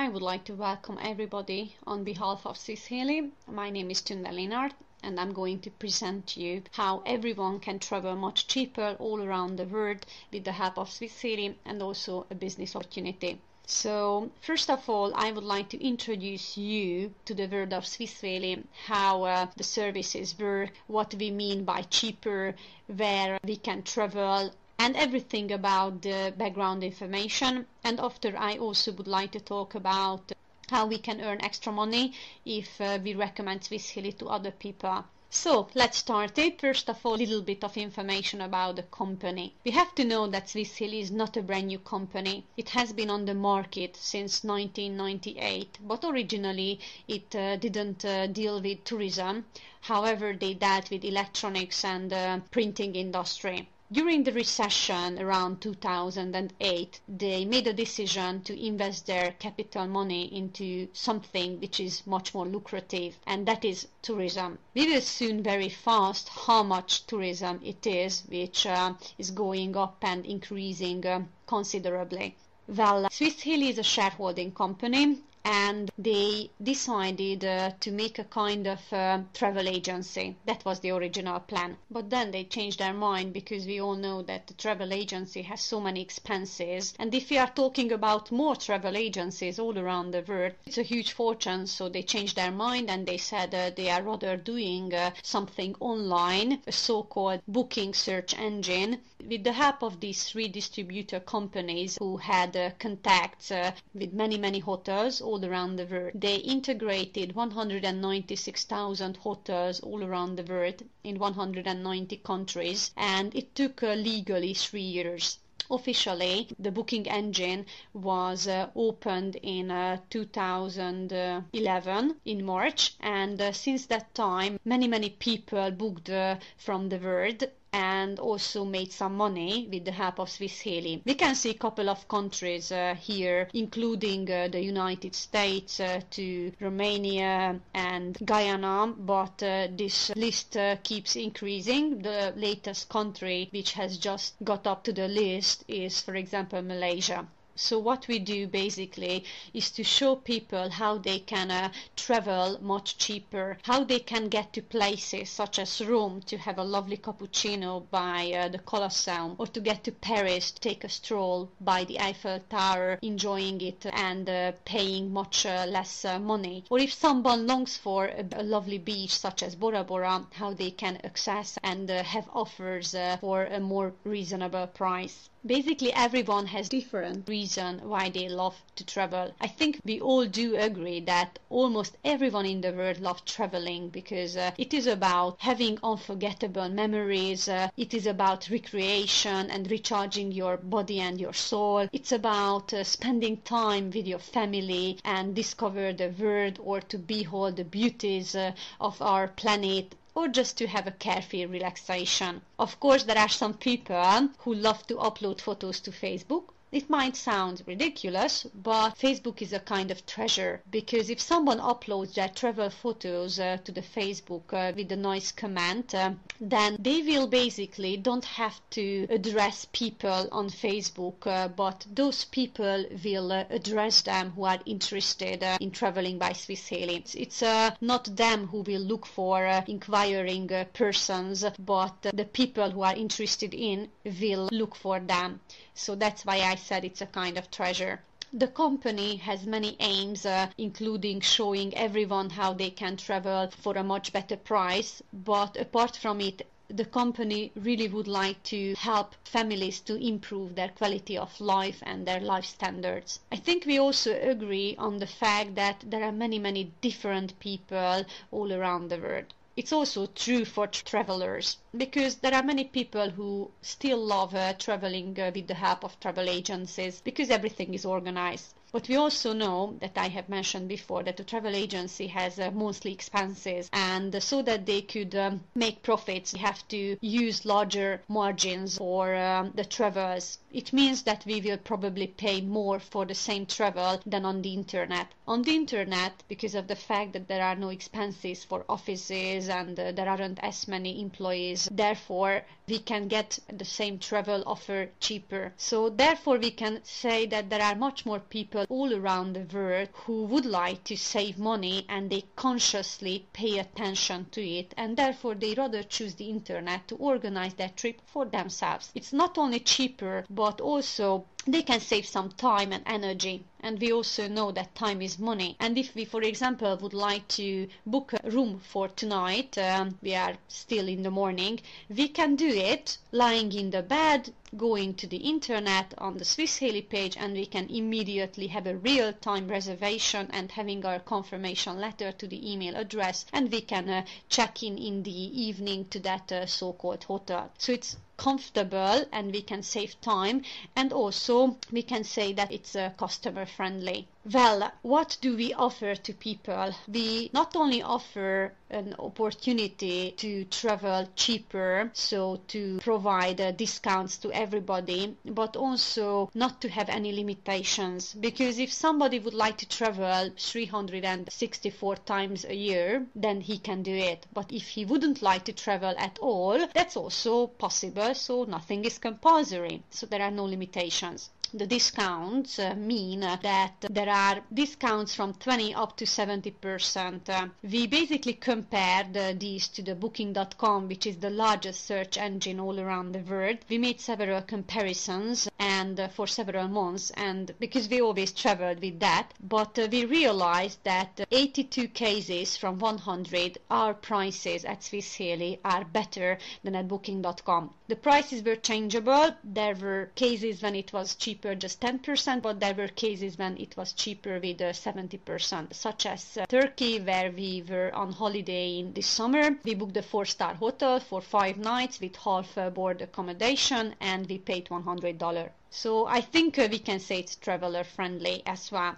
I would like to welcome everybody on behalf of Swiss Halley. My name is Tunde Linard, and I'm going to present to you how everyone can travel much cheaper all around the world with the help of Swiss Halley and also a business opportunity. So first of all, I would like to introduce you to the world of Swiss Halley, how the services work, what we mean by cheaper, where we can travel, and everything about the background information. And after, I also would like to talk about how we can earn extra money if we recommend Swiss Halley to other people. So let's start it. First of all, a little bit of information about the company. We have to know that Swiss Halley is not a brand new company. It has been on the market since 1998, but originally it didn't deal with tourism. However, they dealt with electronics and printing industry. During the recession around 2008, they made a decision to invest their capital money into something which is much more lucrative, and that is tourism. We will soon very fast how much tourism it is, which is going up and increasing considerably. Well, Swiss Halley is a shareholding company, and they decided to make a kind of travel agency. That was the original plan. But then they changed their mind, because we all know that the travel agency has so many expenses. And if we are talking about more travel agencies all around the world, it's a huge fortune. So they changed their mind and they said they are rather doing something online, a so-called booking search engine. With the help of these three distributor companies who had contacts with many hotels all around the world, they integrated 196,000 hotels all around the world in 190 countries, and it took legally 3 years. Officially, the booking engine was opened in 2011 in March, and since that time many people booked from the world and also made some money with the help of Swiss Halley. We can see a couple of countries here, including the United States to Romania and Guyana, but this list keeps increasing. The latest country which has just got up to the list is, for example, Malaysia. So what we do basically is to show people how they can travel much cheaper, how they can get to places such as Rome to have a lovely cappuccino by the Colosseum, or to get to Paris to take a stroll by the Eiffel Tower, enjoying it and paying much less money. Or if someone longs for a lovely beach such as Bora Bora, how they can access and have offers for a more reasonable price. Basically, everyone has different reason why they love to travel. I think we all do agree that almost everyone in the world loves traveling, because it is about having unforgettable memories, it is about recreation and recharging your body and your soul. It's about spending time with your family and discover the world, or to behold the beauties of our planet, or just to have a carefree relaxation. Of course, there are some people who love to upload photos to Facebook. It might sound ridiculous, but Facebook is a kind of treasure, because if someone uploads their travel photos to the Facebook with a nice comment, then they will basically don't have to address people on Facebook, but those people will address them who are interested in traveling by Swiss Halley. It's not them who will look for inquiring persons, but the people who are interested in will look for them. So that's why I said it's a kind of treasure. The company has many aims, including showing everyone how they can travel for a much better price. But apart from it, the company really would like to help families to improve their quality of life and their life standards. I think we also agree on the fact that there are many different people all around the world. It's also true for travelers, because there are many people who still love traveling with the help of travel agencies, because everything is organized. But we also know that I have mentioned before that the travel agency has monthly expenses, and so that they could make profits, they have to use larger margins for the travels. It means that we will probably pay more for the same travel than on the internet. On the internet, because of the fact that there are no expenses for offices employees and there aren't as many employees. Therefore, we can get the same travel offer cheaper. So therefore, we can say that there are much more people all around the world who would like to save money, and they consciously pay attention to it, and therefore they rather choose the internet to organize their trip for themselves. It's not only cheaper, but also they can save some time and energy. And we also know that time is money. And if we, for example, would like to book a room for tonight, we are still in the morning, we can do it lying in the bed, going to the internet on the Swiss Halley page, and we can immediately have a real-time reservation and having our confirmation letter to the email address, and we can check in the evening to that so-called hotel. So it's comfortable and we can save time, and also we can say that it's customer friendly. Well, what do we offer to people? We not only offer an opportunity to travel cheaper, so to provide discounts to everybody, but also not to have any limitations. Because if somebody would like to travel 364 times a year, then he can do it. But if he wouldn't like to travel at all, that's also possible, so nothing is compulsory. So there are no limitations. The discounts mean that there are discounts from 20 up to 70%. We basically compared these to the booking.com, which is the largest search engine all around the world. We made several comparisons and for several months, and because we always traveled with that, but we realized that 82 cases from 100, our prices at Swiss Halley are better than at booking.com. The prices were changeable. There were cases when it was cheaper just 10%, but there were cases when it was cheaper with 70%, such as Turkey, where we were on holiday in this summer. We booked a 4-star hotel for 5 nights with half board accommodation, and we paid $100. So I think we can say it's traveler friendly as well.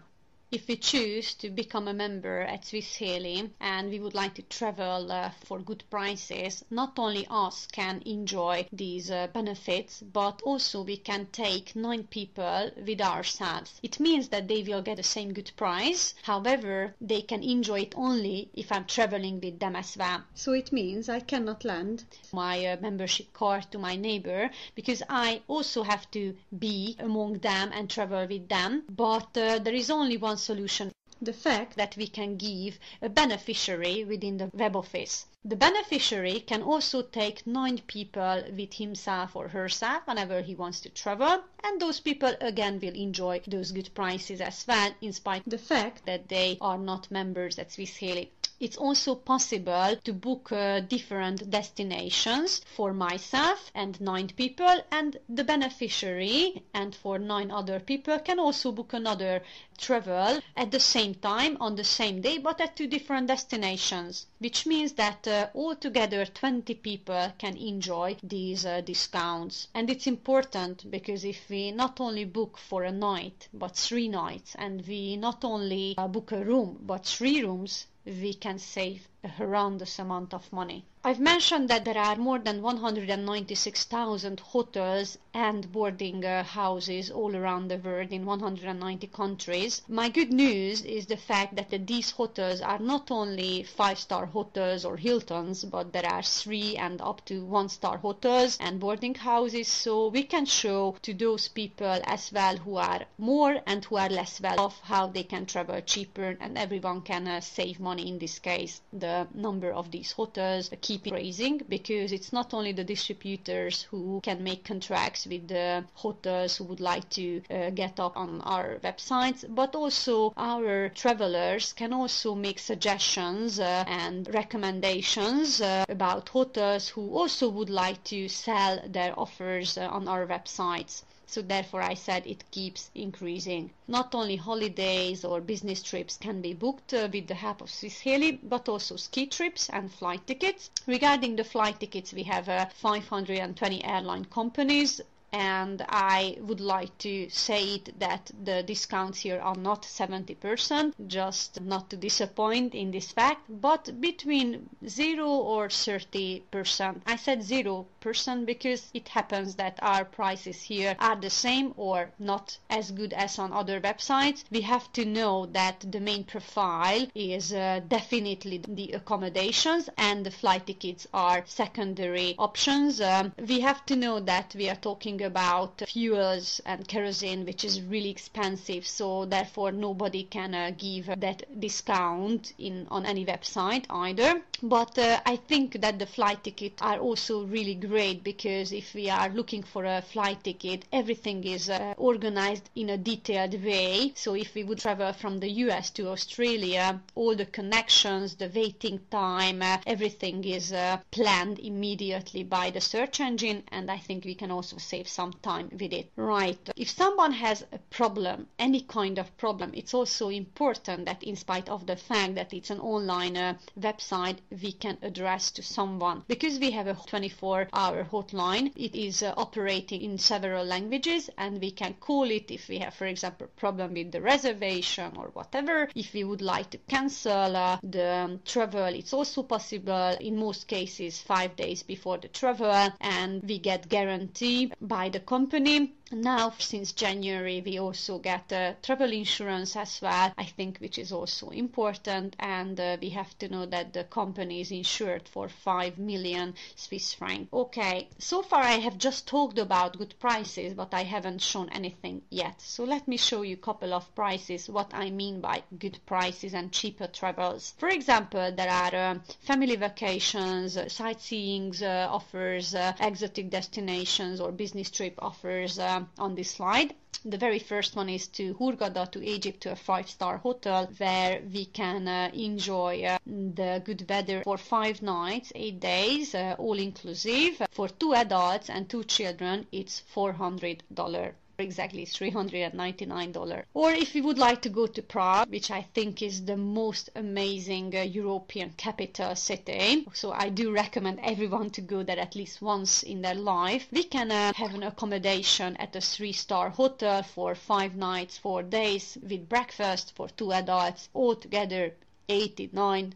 If we choose to become a member at Swiss Halley and we would like to travel for good prices, not only us can enjoy these benefits, but also we can take 9 people with ourselves. It means that they will get the same good price. However, they can enjoy it only if I'm traveling with them as well. So it means I cannot lend my membership card to my neighbor, because I also have to be among them and travel with them. But there is only one solution: the fact that we can give a beneficiary within the web office. The beneficiary can also take 9 people with himself or herself whenever he wants to travel, and those people again will enjoy those good prices as well, in spite of the fact that they are not members at Swiss Halley. It's also possible to book different destinations for myself and 9 people, and the beneficiary and for 9 other people can also book another travel at the same time on the same day, but at 2 different destinations, which means that altogether 20 people can enjoy these discounts. And it's important because if we not only book for a night but 3 nights, and we not only book a room but 3 rooms, we can save a horrendous amount of money. I've mentioned that there are more than 196,000 hotels and boarding houses all around the world in 190 countries. My good news is the fact that these hotels are not only 5-star hotels or Hiltons, but there are 3 and up to 1-star hotels and boarding houses, so we can show to those people as well who are more and who are less well off how they can travel cheaper, and everyone can save money in this case. The number of these hotels keep raising, because it's not only the distributors who can make contracts with the hotels who would like to get up on our websites, but also our travelers can also make suggestions and recommendations about hotels who also would like to sell their offers on our websites. So therefore I said it keeps increasing. Not only holidays or business trips can be booked with the help of Swiss Halley, but also ski trips and flight tickets. Regarding the flight tickets, we have 520 airline companies, and I would like to say that the discounts here are not 70%, just not to disappoint in this fact, but between 0 or 30%. I said 0% 100% because it happens that our prices here are the same or not as good as on other websites. We have to know that the main profile is definitely the accommodations and the flight tickets are secondary options. We have to know that we are talking about fuels and kerosene, which is really expensive, so therefore nobody can give that discount on any website either. But I think that the flight tickets are also really great because if we are looking for a flight ticket, everything is organized in a detailed way. So if we would travel from the US to Australia, all the connections, the waiting time, everything is planned immediately by the search engine, and I think we can also save some time with it. Right. If someone has a problem, any kind of problem, it's also important that in spite of the fact that it's an online website, we can address to someone. Because we have a 24-hour hotline, it is operating in several languages, and we can call it if we have, for example, a problem with the reservation or whatever. If we would like to cancel the travel, it's also possible. In most cases 5 days before the travel, and we get guarantee by the company. Now, since January, we also get travel insurance as well, I think, which is also important, and we have to know that the company is insured for 5 million Swiss francs. Okay, so far I have just talked about good prices, but I haven't shown anything yet. So let me show you a couple of prices, what I mean by good prices and cheaper travels. For example, there are family vacations, sightseeing offers, exotic destinations or business trip offers on this slide. The very first one is to Hurghada, to Egypt, to a 5-star hotel where we can enjoy the good weather for 5 nights, 8 days, all inclusive. For 2 adults and 2 children, it's $400. Exactly, $399. Or if we would like to go to Prague, which I think is the most amazing European capital city, so I do recommend everyone to go there at least once in their life, we can have an accommodation at a 3-star hotel for 5 nights, 4 days with breakfast for 2 adults, altogether $89.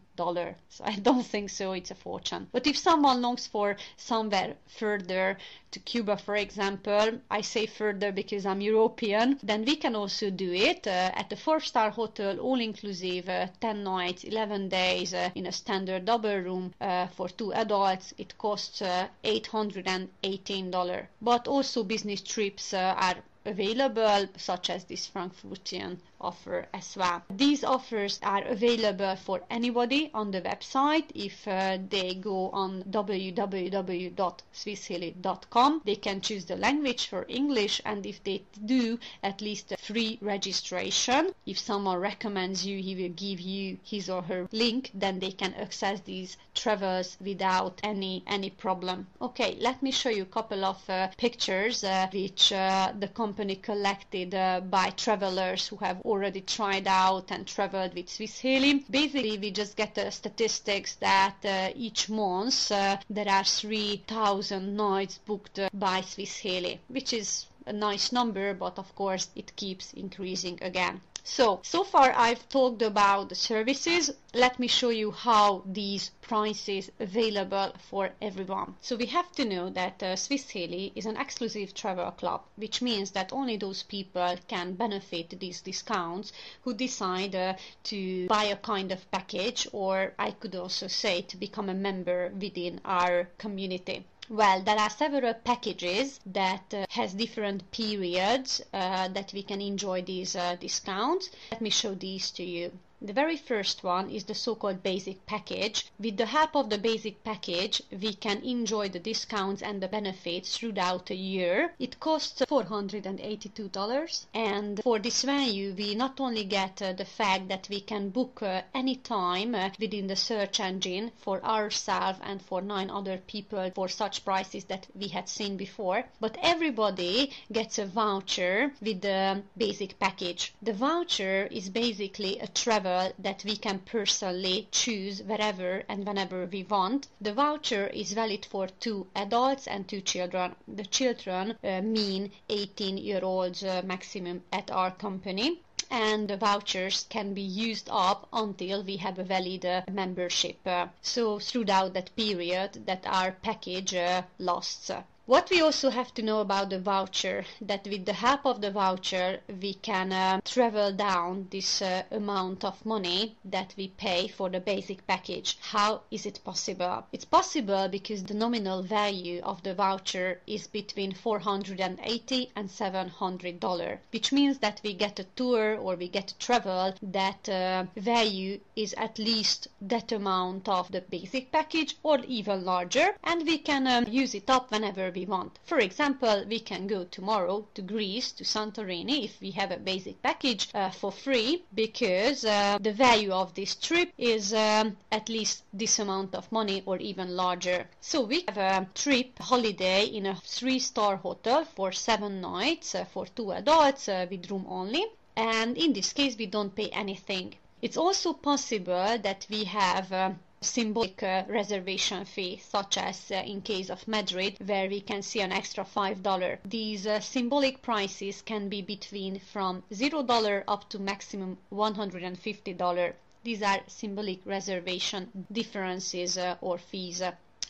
So I don't think so, it's a fortune. But if someone longs for somewhere further, to Cuba for example, I say further because I'm European, then we can also do it at a 4-star hotel, all inclusive, 10 nights, 11 days in a standard double room for 2 adults. It costs $818. But also business trips are available, such as this Frankfurtian offer as well. These offers are available for anybody on the website. If they go on www.swissheli.com, they can choose the language for English, and if they do at least a free registration, if someone recommends you, he will give you his or her link, then they can access these travels without any problem. Okay, let me show you a couple of pictures which the company collected by travelers who have already tried out and traveled with Swiss Heli. Basically, we just get the statistics that each month there are 3,000 nights booked by Swiss Heli, which is a nice number, but of course it keeps increasing again. So far I've talked about the services. Let me show you how these prices available for everyone. So we have to know that Swiss Heli is an exclusive travel club, which means that only those people can benefit these discounts who decide to buy a kind of package, or I could also say to become a member within our community. Well, there are several packages that has different periods that we can enjoy these discounts. Let me show these to you. The very first one is the so-called basic package. With the help of the basic package, we can enjoy the discounts and the benefits throughout a year. It costs $482, and for this value, we not only get the fact that we can book any time within the search engine for ourselves and for 9 other people for such prices that we had seen before, but everybody gets a voucher with the basic package. The voucher is basically a travel that we can personally choose wherever and whenever we want. The voucher is valid for 2 adults and 2 children. The children mean 18-year-olds maximum at our company. and the vouchers can be used up until we have a valid membership. So throughout that period that our package lasts. What we also have to know about the voucher, that with the help of the voucher we can travel down this amount of money that we pay for the basic package. How is it possible? It's possible because the nominal value of the voucher is between $480 and $700, which means that we get a tour or we get a travel that value is at least that amount of the basic package or even larger, and we can use it up whenever we want. For example, we can go tomorrow to Greece, to Santorini, if we have a basic package for free, because the value of this trip is at least this amount of money or even larger. So we have a trip holiday in a 3-star hotel for 7 nights for 2 adults with room only, and in this case we don't pay anything. It's also possible that we have symbolic reservation fee, such as in case of Madrid, where we can see an extra $5. These symbolic prices can be between from $0 up to maximum $150. These are symbolic reservation differences or fees.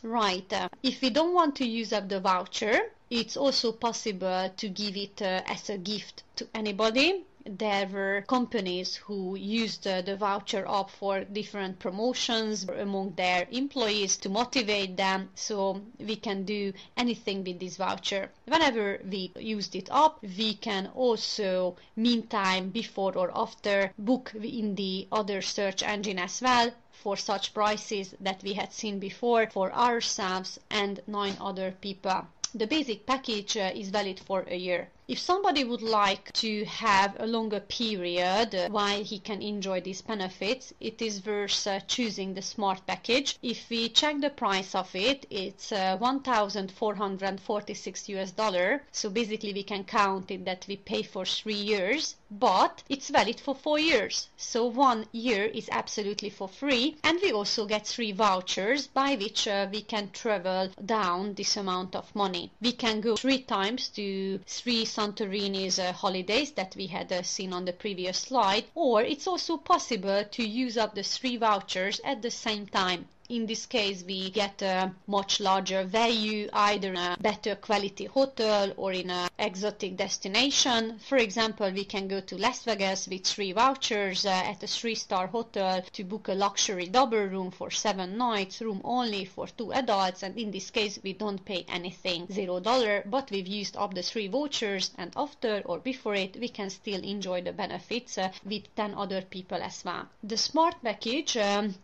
Right, if we don't want to use up the voucher, it's also possible to give it as a gift to anybody. There were companies who used the voucher up for different promotions among their employees to motivate them, so we can do anything with this voucher. Whenever we used it up, we can also, meantime, before or after, book in the other search engine as well for such prices that we had seen before for ourselves and 9 other people. The basic package is valid for a year. If somebody would like to have a longer period while he can enjoy these benefits, it is worth choosing the Smart package. If we check the price of it, it's $1,446. So basically we can count it that we pay for 3 years, but it's valid for 4 years. So 1 year is absolutely for free, and we also get 3 vouchers by which we can travel down this amount of money. We can go 3 times to 3 Santorini's holidays that we had seen on the previous slide, or it's also possible to use up the 3 vouchers at the same time. In this case, we get a much larger value, either in a better quality hotel or in an exotic destination. For example, we can go to Las Vegas with 3 vouchers at a 3-star hotel to book a luxury double room for 7 nights, room only for 2 adults, and in this case we don't pay anything, $0, but we've used up the 3 vouchers, and after or before it we can still enjoy the benefits with 10 other people as well. The Smart package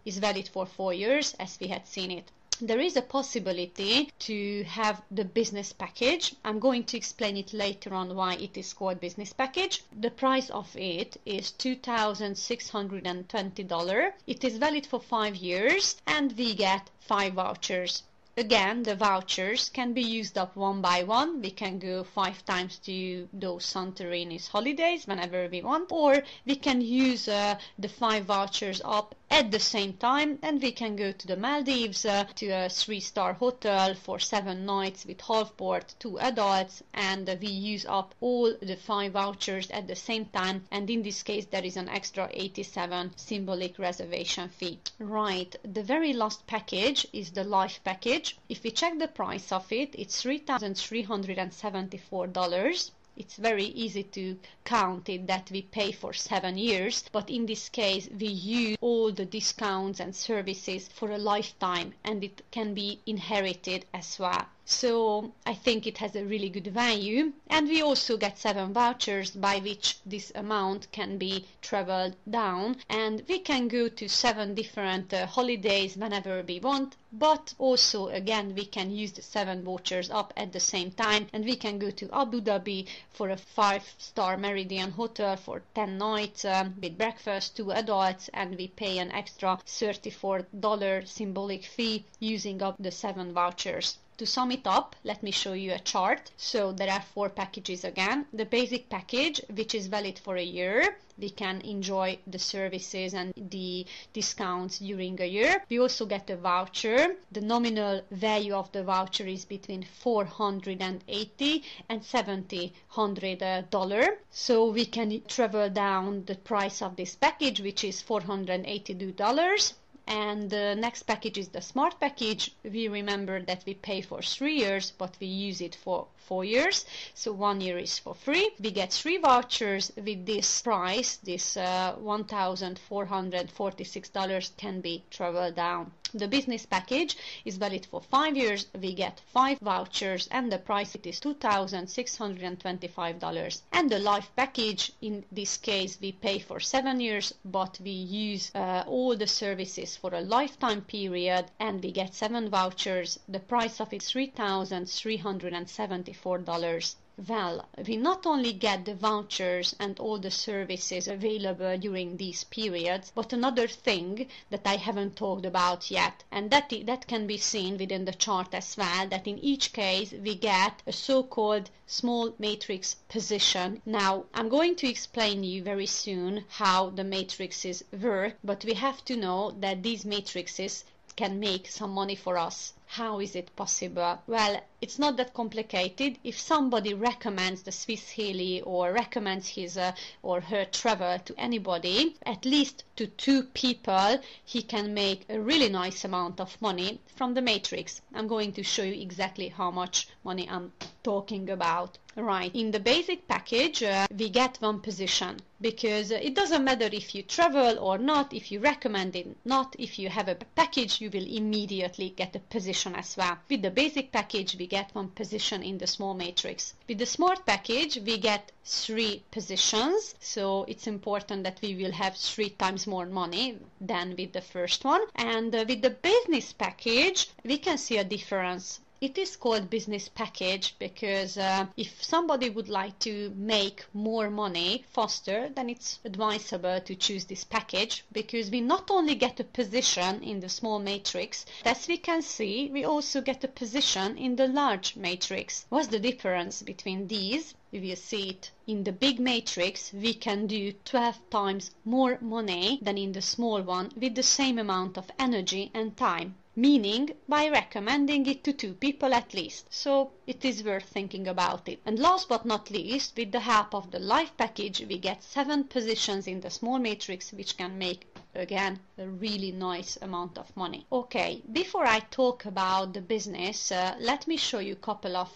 is valid for 4 years, as we had seen it. There is a possibility to have the business package. I'm going to explain it later on why it is called business package. The price of it is $2,620. It is valid for 5 years and we get 5 vouchers. Again, the vouchers can be used up one by one. We can go 5 times to those Santorini's holidays whenever we want, or we can use the 5 vouchers up at the same time, and we can go to the Maldives to a 3-star hotel for 7 nights with half board, 2 adults, and we use up all the 5 vouchers at the same time, and in this case there is an extra 87 symbolic reservation fee. Right, the very last package is the Life package. If we check the price of it, it's $3,374. It's very easy to count it that we pay for 7 years, but in this case we use all the discounts and services for a lifetime, and it can be inherited as well. So I think it has a really good value, and we also get 7 vouchers by which this amount can be traveled down, and we can go to 7 different holidays whenever we want, but also again we can use the 7 vouchers up at the same time, and we can go to Abu Dhabi for a 5-star Meridian hotel for 10 nights with breakfast, 2 adults, and we pay an extra $34 symbolic fee using up the 7 vouchers. To sum it up, let me show you a chart. So there are 4 packages again. The basic package, which is valid for a year. We can enjoy the services and the discounts during a year. We also get a voucher. The nominal value of the voucher is between $480 and $700. So we can travel down the price of this package, which is $482. And the next package is the smart package. We remember that we pay for 3 years, but we use it for 4 years. So 1 year is for free. We get 3 vouchers with this price. This $1,446 can be traveled down. The business package is valid for 5 years. We get 5 vouchers and the price it is $2,625. And the life package, in this case, we pay for 7 years, but we use all the services for a lifetime period and we get 7 vouchers. The price of it is $3,374. Well, we not only get the vouchers and all the services available during these periods, but another thing that I haven't talked about yet, and that can be seen within the chart as well, that in each case we get a so-called small matrix position. Now, I'm going to explain you very soon how the matrices work, but we have to know that these matrices can make some money for us. How is it possible? Well, it's not that complicated. If somebody recommends the Swiss Halley or recommends his or her travel to anybody, at least to 2 people, he can make a really nice amount of money from the matrix. I'm going to show you exactly how much money I'm talking about. Right, in the basic package, we get 1 position because it doesn't matter if you travel or not, if you recommend it not, if you have a package, you will immediately get a position as well. With the basic package, we get 1 position in the small matrix. With the smart package, we get 3 positions, so it's important that we will have 3 times more money than with the first one. And with the business package, we can see a difference. It is called business package because if somebody would like to make more money faster, then it's advisable to choose this package because we not only get a position in the small matrix, as we can see, we also get a position in the large matrix. What's the difference between these? If you see it in the big matrix, we can do 12 times more money than in the small one with the same amount of energy and time. Meaning by recommending it to 2 people at least. So it is worth thinking about it. And last but not least, with the help of the life package, we get 7 positions in the small matrix, which can make again a really nice amount of money. Okay, before I talk about the business, let me show you a couple of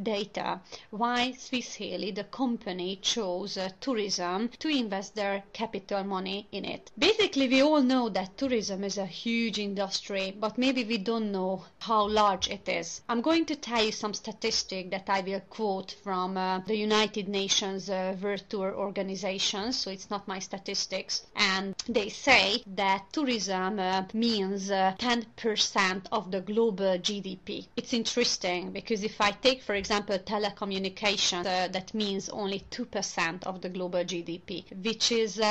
data why Swiss Halley, the company, chose tourism to invest their capital money in it. Basically, we all know that tourism is a huge industry, but maybe we don't know how large it is. I'm going to tell you some statistic that I will quote from the United Nations World Tour Organization, so it's not my statistics, and they say that tourism means 10% of the global GDP. It's interesting because if I take, for example, telecommunications, that means only 2% of the global GDP, which is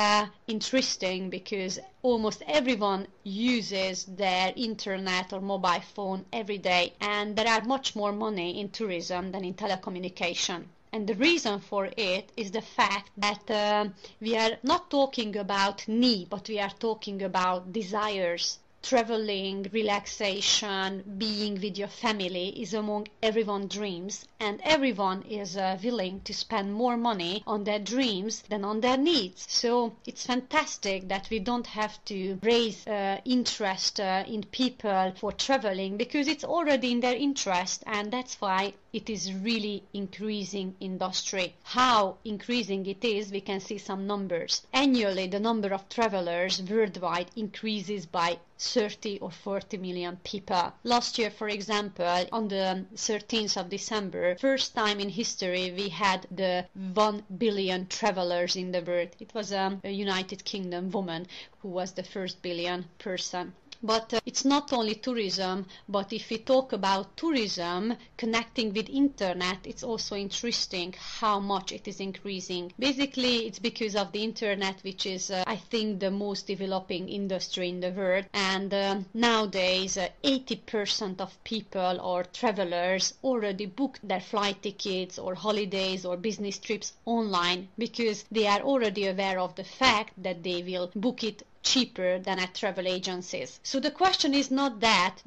interesting because almost everyone uses their internet or mobile phone every day, and there are much more money in tourism than in telecommunication. And the reason for it is the fact that we are not talking about need, but we are talking about desires. Traveling, relaxation, being with your family is among everyone's dreams, and everyone is willing to spend more money on their dreams than on their needs. So it's fantastic that we don't have to raise interest in people for traveling because it's already in their interest, and that's why it is really increasing industry. How increasing it is, we can see some numbers. Annually, the number of travelers worldwide increases by 30 or 40 million people. Last year, for example, on the 13th of December, first time in history, we had the 1 billion travelers in the world. It was a United Kingdom woman who was the first billion person. But it's not only tourism, but if we talk about tourism connecting with internet, it's also interesting how much it is increasing. Basically, it's because of the internet, which is, I think, the most developing industry in the world. And nowadays, 80% of people or travelers already book their flight tickets or holidays or business trips online because they are already aware of the fact that they will book it cheaper than at travel agencies. So the question is not that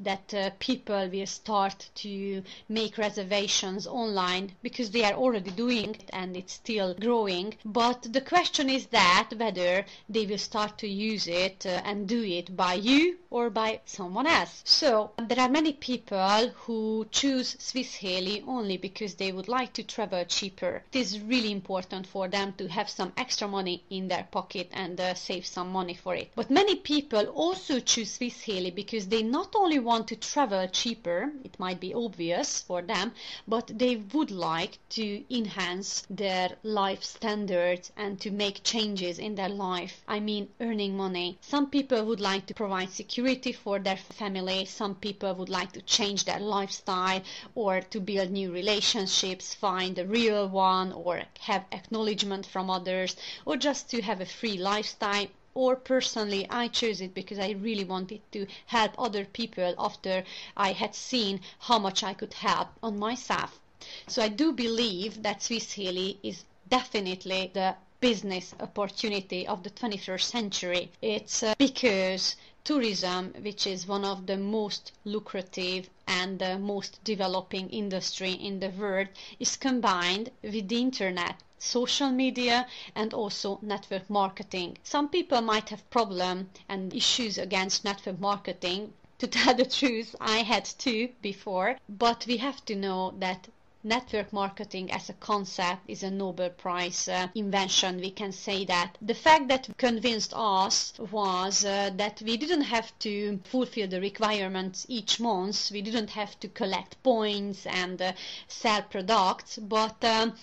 people will start to make reservations online, because they are already doing it and it's still growing, but the question is that whether they will start to use it and do it by you or by someone else. So there are many people who choose Swiss Halley only because they would like to travel cheaper. It is really important for them to have some extra money in their pocket and save some money for it. But many people also choose Swiss Halley because they not only want to travel cheaper, it might be obvious for them, but they would like to enhance their life standards and to make changes in their life. I mean, earning money. Some people would like to provide security for their family. Some people would like to change their lifestyle or to build new relationships, find a real one, or have acknowledgement from others, or just to have a free lifestyle. Or personally, I chose it because I really wanted to help other people after I had seen how much I could help on myself. So I do believe that Swiss Halley is definitely the business opportunity of the 21st century. It's because tourism, which is one of the most lucrative and the most developing industry in the world, is combined with the internet, social media, and also network marketing. Some people might have problems and issues against network marketing. To tell the truth, I had too before, but we have to know that network marketing as a concept is a Nobel Prize invention. We can say that. The fact that convinced us was that we didn't have to fulfill the requirements each month. We didn't have to collect points and sell products, but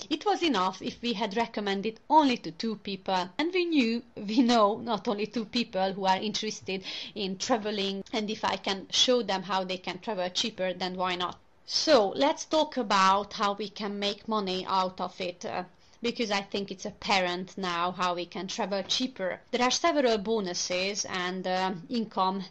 it was enough if we had recommended only to 2 people. And we know not only 2 people who are interested in traveling, and if I can show them how they can travel cheaper, then why not? So let's talk about how we can make money out of it, because I think it's apparent now how we can travel cheaper. There are several bonuses and income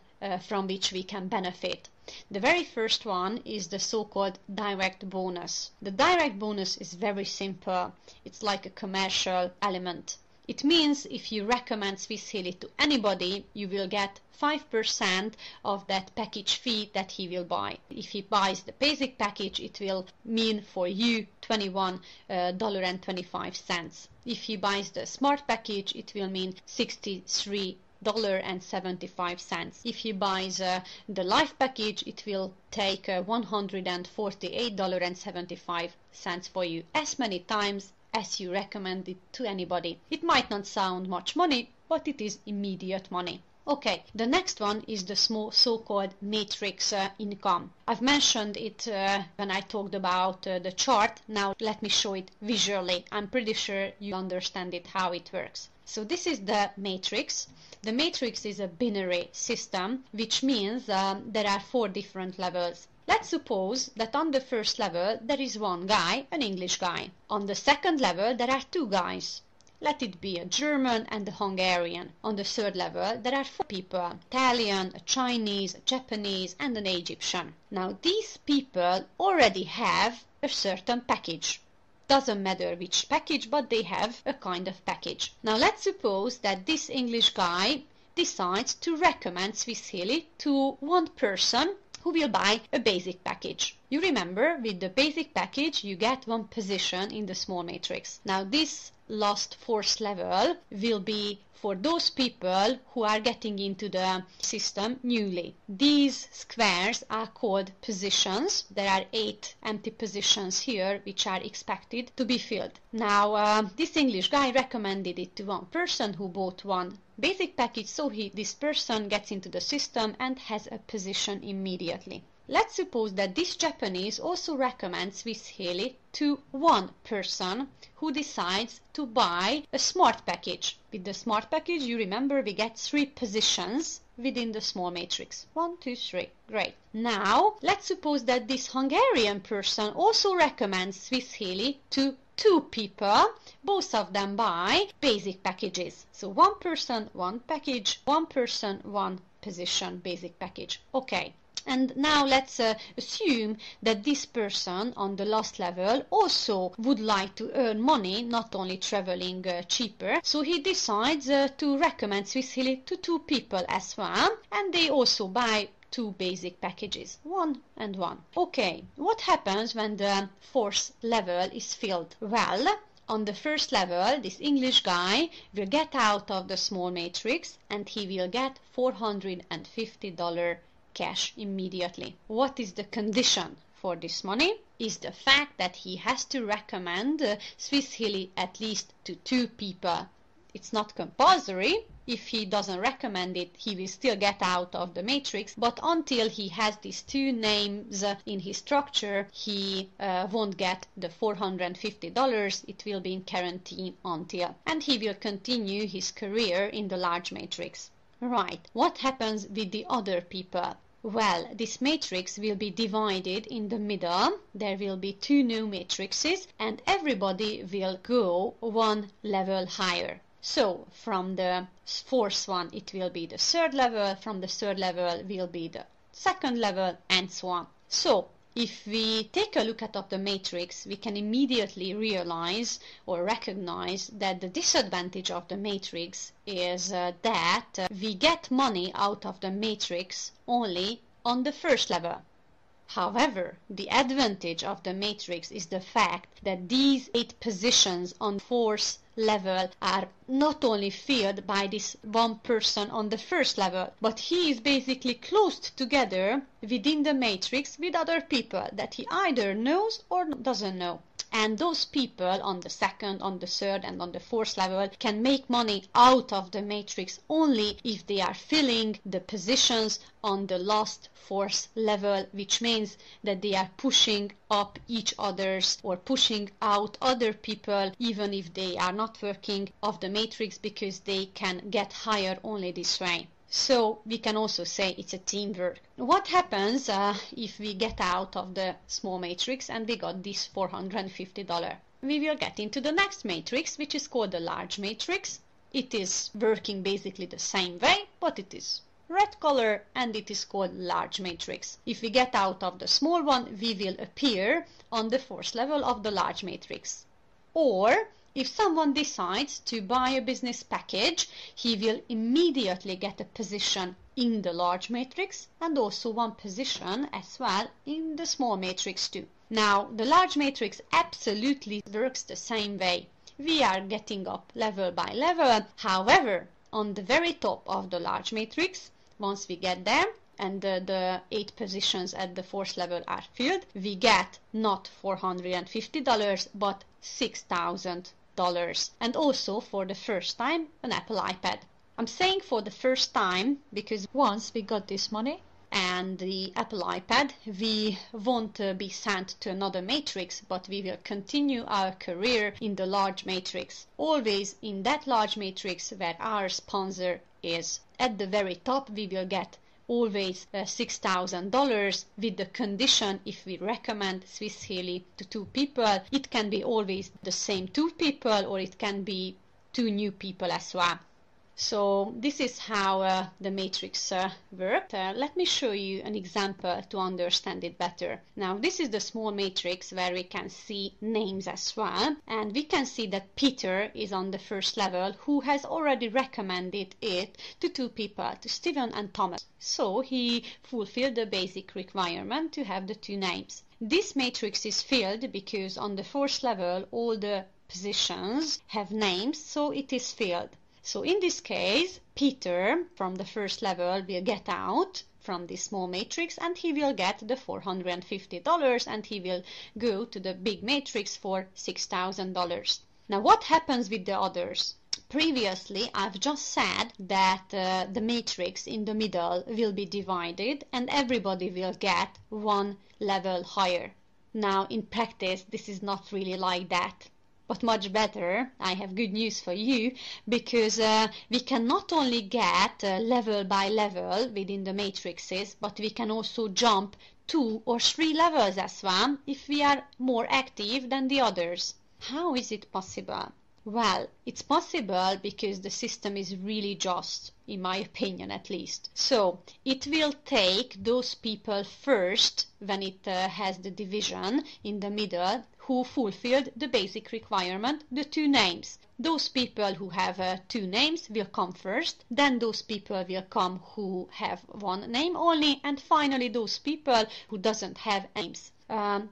from which we can benefit. The very first one is the so-called direct bonus. The direct bonus is very simple. It's like a commercial element. It means if you recommend Swiss Halley to anybody, you will get 5% of that package fee that he will buy. If he buys the basic package, it will mean for you $21.25. If he buys the smart package, it will mean $63.75. If he buys the life package, it will take $148.75 for you, as many times as you recommend it to anybody. It might not sound much money, but it is immediate money. Okay, the next one is the small so-called matrix income. I've mentioned it when I talked about the chart. Now let me show it visually. I'm pretty sure you understand it, how it works. So this is the matrix. The matrix is a binary system, which means there are 4 different levels. Let's suppose that on the first level there is one guy, an English guy. On the second level there are 2 guys. Let it be a German and a Hungarian. On the third level there are 4 people, Italian, a Chinese, a Japanese, and an Egyptian. Now these people already have a certain package. Doesn't matter which package, but they have a kind of package. Now let's suppose that this English guy decides to recommend Swiss Halley to one person who will buy a basic package. You remember, with the basic package you get 1 position in the small matrix. Now this last 4th level will be for those people who are getting into the system newly. These squares are called positions. There are 8 empty positions here which are expected to be filled. Now this English guy recommended it to one person who bought 1 basic package, so this person gets into the system and has a position immediately. let's suppose that this Japanese also recommends Swiss Halley to one person who decides to buy a smart package. With the smart package, you remember we get 3 positions within the small matrix. 1, 2, 3. Great. Now, let's suppose that this Hungarian person also recommends Swiss Halley to 2 people, both of them buy basic packages. So 1 person, 1 package, 1 person, 1 position, basic package. Okay. And now let's assume that this person on the last level also would like to earn money, not only traveling cheaper. So he decides to recommend Swiss Halley to 2 people as well, and they also buy 2 basic packages, 1 and 1. Okay, what happens when the 4th level is filled? Well, on the 1st level, this English guy will get out of the small matrix and he will get $450 cash immediately. What is the condition for this money? Is the fact that he has to recommend Swiss Halley at least to 2 people. It's not compulsory. If he doesn't recommend it, he will still get out of the matrix, but until he has these 2 names in his structure, he won't get the $450. It will be in quarantine until, and he will continue his career in the large matrix. Right, what happens with the other people? Well, this matrix will be divided in the middle. There will be 2 new matrices and everybody will go 1 level higher. So from the 4th one it will be the 3rd level, from the 3rd level will be the 2nd level, and so on. So if we take a look at the matrix, we can immediately realize or recognize that the disadvantage of the matrix is that we get money out of the matrix only on the 1st level. However, the advantage of the matrix is the fact that these 8 positions on 4th level are not only filled by this one person on the 1st level, but he is basically closed together within the matrix with other people that he either knows or doesn't know. And those people on the 2nd, on the 3rd and on the 4th level can make money out of the matrix only if they are filling the positions on the last 4th level, which means that they are pushing up each other's or pushing out other people even if they are not working of the matrix, because they can get higher only this way. So we can also say it's a teamwork. What happens if we get out of the small matrix and we got this $450? We will get into the next matrix, which is called the large matrix. It is working basically the same way, but it is red color and it is called large matrix. If we get out of the small one, we will appear on the 4th level of the large matrix. Or if someone decides to buy a business package, he will immediately get a position in the large matrix and also 1 position as well in the small matrix too. Now, the large matrix absolutely works the same way. We are getting up level by level. However, on the very top of the large matrix, once we get there and the 8 positions at the 4th level are filled, we get not $450 but $6,000. And also for the first time an Apple iPad. I'm saying for the first time because once we got this money and the Apple iPad, we won't be sent to another matrix, but we will continue our career in the large matrix, always in that large matrix where our sponsor is. At the very top we will get always $6,000 with the condition if we recommend Swiss Halley to 2 people. It can be always the same 2 people or it can be 2 new people as well. So this is how the matrix works. Let me show you an example to understand it better. Now this is the small matrix where we can see names as well, and we can see that Peter is on the 1st level, who has already recommended it to 2 people, to Stephen and Thomas. So he fulfilled the basic requirement to have the 2 names. This matrix is filled because on the 4th level all the positions have names, so it is filled. So in this case, Peter from the 1st level will get out from this small matrix and he will get the $450 and he will go to the big matrix for $6,000. Now what happens with the others? Previously, I've just said that the matrix in the middle will be divided and everybody will get one level higher. Now, in practice, this is not really like that. But much better, I have good news for you, because we can not only get level by level within the matrices, but we can also jump 2 or 3 levels as well if we are more active than the others. How is it possible? Well, it's possible because the system is really just, in my opinion at least. So, it will take those people first, when it has the division in the middle, who fulfilled the basic requirement, the 2 names. Those people who have 2 names will come first, then those people will come who have 1 name only, and finally those people who doesn't have names.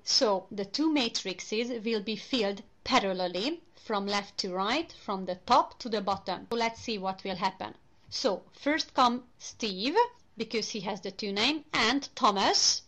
So, the 2 matrices will be filled parallelly, from left to right, from the top to the bottom. So let's see what will happen. So first come Steve, because he has the 2 names, and Thomas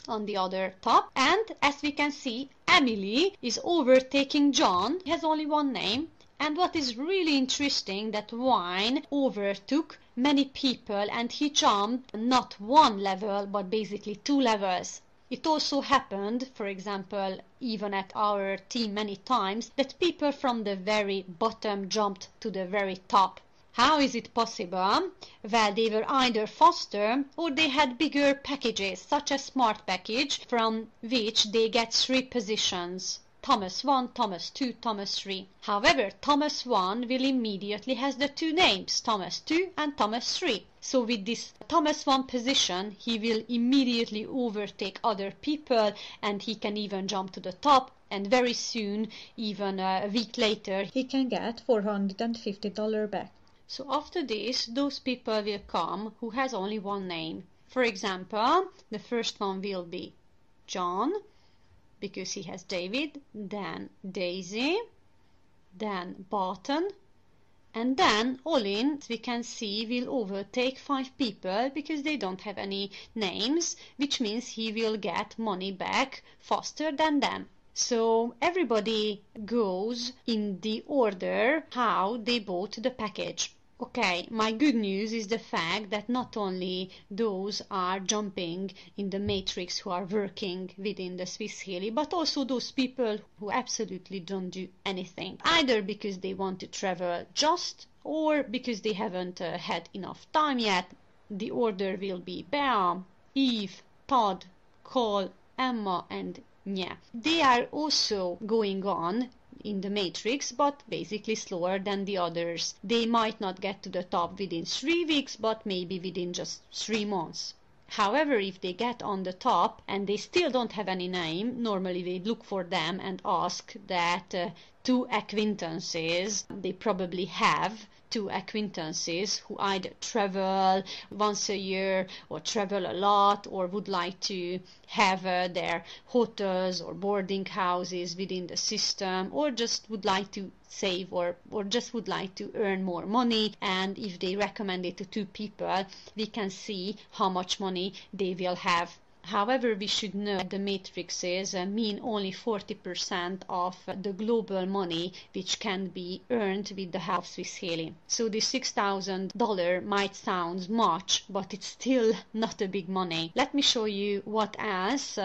on the other top. And as we can see, Emily is overtaking John. He has only 1 name. And what is really interesting, that Wine overtook many people and he jumped not 1 level, but basically 2 levels. It also happened, for example, even at our team many times, that people from the very bottom jumped to the very top. How is it possible? Well, they were either faster or they had bigger packages, such as Smart Package, from which they get 3 positions. Thomas 1, Thomas 2, Thomas 3. However, Thomas 1 will immediately has the 2 names, Thomas 2 and Thomas 3. So with this Thomas 1 position, he will immediately overtake other people and he can even jump to the top, and very soon, even a week later, he can get $450 back. So after this, those people will come who has only 1 name. For example, the first one will be John, because he has David, then Daisy, then Barton, and then Olin, we can see, will overtake 5 people because they don't have any names, which means he will get money back faster than them. So everybody goes in the order how they bought the package. Okay, my good news is the fact that not only those are jumping in the matrix who are working within the Swiss Halley, but also those people who absolutely don't do anything, either because they want to travel just or because they haven't had enough time yet. The order will be Bea, Eve, Todd, Cole, Emma and Nya. They are also going on in the matrix, but basically slower than the others. They might not get to the top within 3 weeks, but maybe within just 3 months. However, if they get on the top and they still don't have any name, normally they look for them and ask that 2 acquaintances, they probably have 2 acquaintances who either travel once a year or travel a lot or would like to have their hotels or boarding houses within the system, or just would like to save or just would like to earn more money. And if they recommend it to 2 people, we can see how much money they will have. However, we should know that the matrices mean only 40% of the global money which can be earned with the help of Swiss Halley. So the $6,000 might sound much, but it's still not a big money. Let me show you what else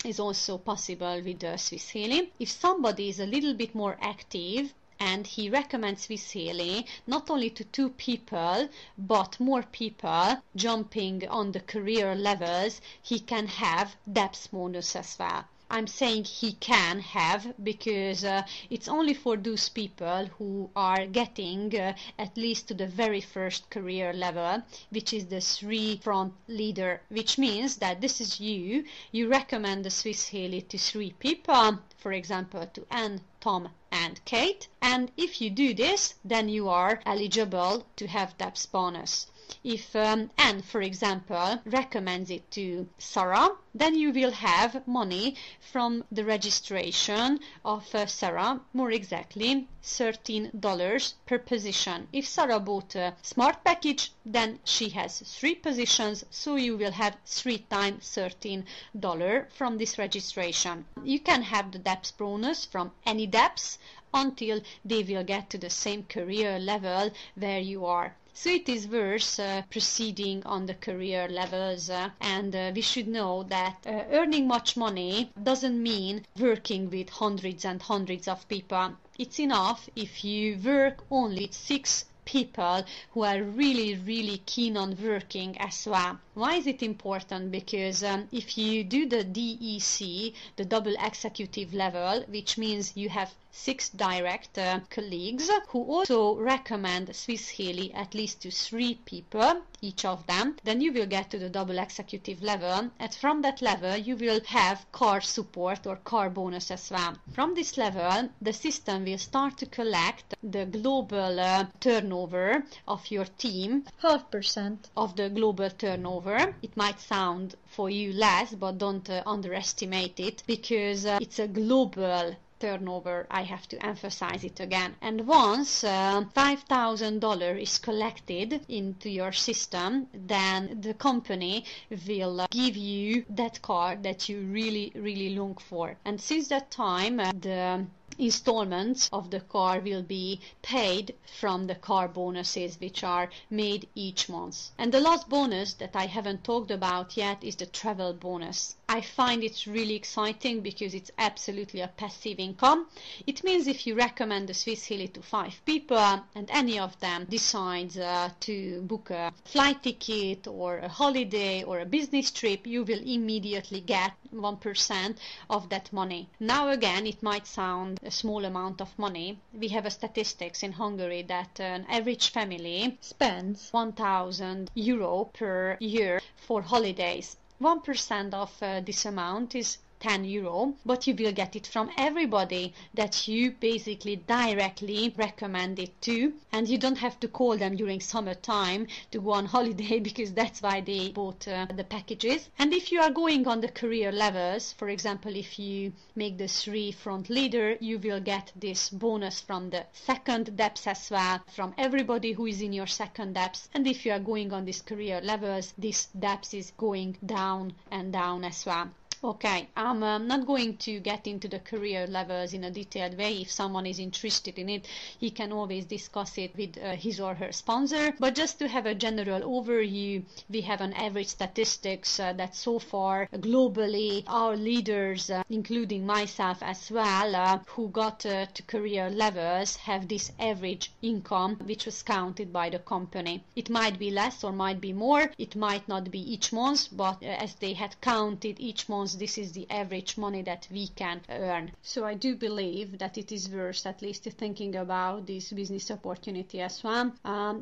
is also possible with the Swiss Halley. If somebody is a little bit more active, and he recommends Swiss Halley not only to 2 people, but more people jumping on the career levels, he can have depth bonus as well. I'm saying he can have because it's only for those people who are getting at least to the very first career level, which is the 3 front leader, which means that this is you recommend the Swiss Halley to 3 people, for example to Anne, Tom and Kate, and if you do this, then you are eligible to have depth bonus. If Anne, for example, recommends it to Sarah, then you will have money from the registration of Sarah, more exactly $13 per position. If Sarah bought a Smart Package, then she has 3 positions, so you will have 3 times $13 from this registration. You can have the depth bonus from any depths until they will get to the same career level where you are. So it is worth proceeding on the career levels, and we should know that earning much money doesn't mean working with hundreds and hundreds of people. It's enough if you work only with 6 people who are really keen on working as well. Why is it important? Because if you do the DEC, the double executive level, which means you have 6 direct colleagues who also recommend Swiss Halley at least to 3 people, each of them, then you will get to the double executive level, and from that level you will have car support or car bonus as well. From this level, the system will start to collect the global turnover of your team, 0.5% of the global turnover. It might sound for you less, but don't underestimate it, because it's a global turnover. I have to emphasize it again. And once $5,000 is collected into your system, then the company will give you that car that you really long for. And since that time, the installments of the car will be paid from the car bonuses which are made each month. And the last bonus that I haven't talked about yet is the travel bonus. I find it really exciting because it's absolutely a passive income. It means if you recommend the Swiss Halley to 5 people and any of them decides to book a flight ticket or a holiday or a business trip, you will immediately get 1% of that money. Now again, it might sound a small amount of money. We have a statistics in Hungary that an average family spends 1,000 euro per year for holidays. 1% of this amount is 10 euro, but you will get it from everybody that you basically directly recommend it to, and you don't have to call them during summertime to go on holiday because that's why they bought the packages. And if you are going on the career levels, for example, if you make the 3 front leader, you will get this bonus from the second depths as well, from everybody who is in your second depths. And if you are going on these career levels, this depths is going down and down as well. Okay, I'm not going to get into the career levels in a detailed way. If someone is interested in it, he can always discuss it with his or her sponsor. But just to have a general overview, we have an average statistics that so far globally our leaders, including myself as well, who got to career levels have this average income which was counted by the company. It might be less or might be more. It might not be each month, but as they had counted each month, this is the average money that we can earn. So I do believe that it is worth at least thinking about this business opportunity as well.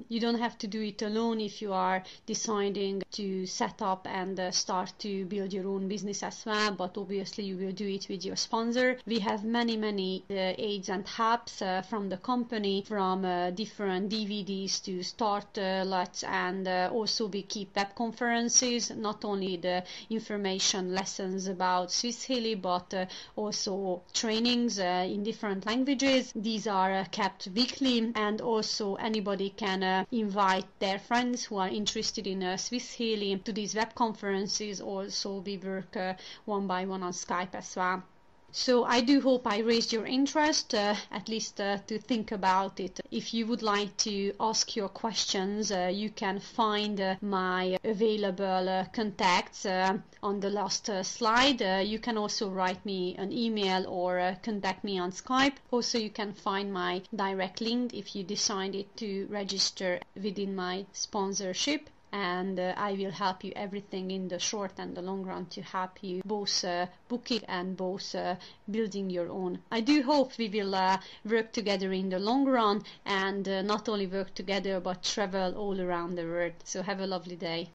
You don't have to do it alone if you are deciding to set up and start to build your own business as well, but obviously you will do it with your sponsor. We have many aids and helps from the company, from different DVDs to startlets, and also we keep web conferences, not only the information lessons about Swiss Halley, but also trainings in different languages. These are kept weekly, and also anybody can invite their friends who are interested in Swiss Halley to these web conferences. Also we work one by one on Skype as well. So I do hope I raised your interest, at least to think about it. If you would like to ask your questions, you can find my available contacts on the last slide. You can also write me an email or contact me on Skype. Also, you can find my direct link if you decided to register within my sponsorship. And I will help you everything in the short and the long run to help you both booking and both building your own. I do hope we will work together in the long run, and not only work together but travel all around the world. So have a lovely day.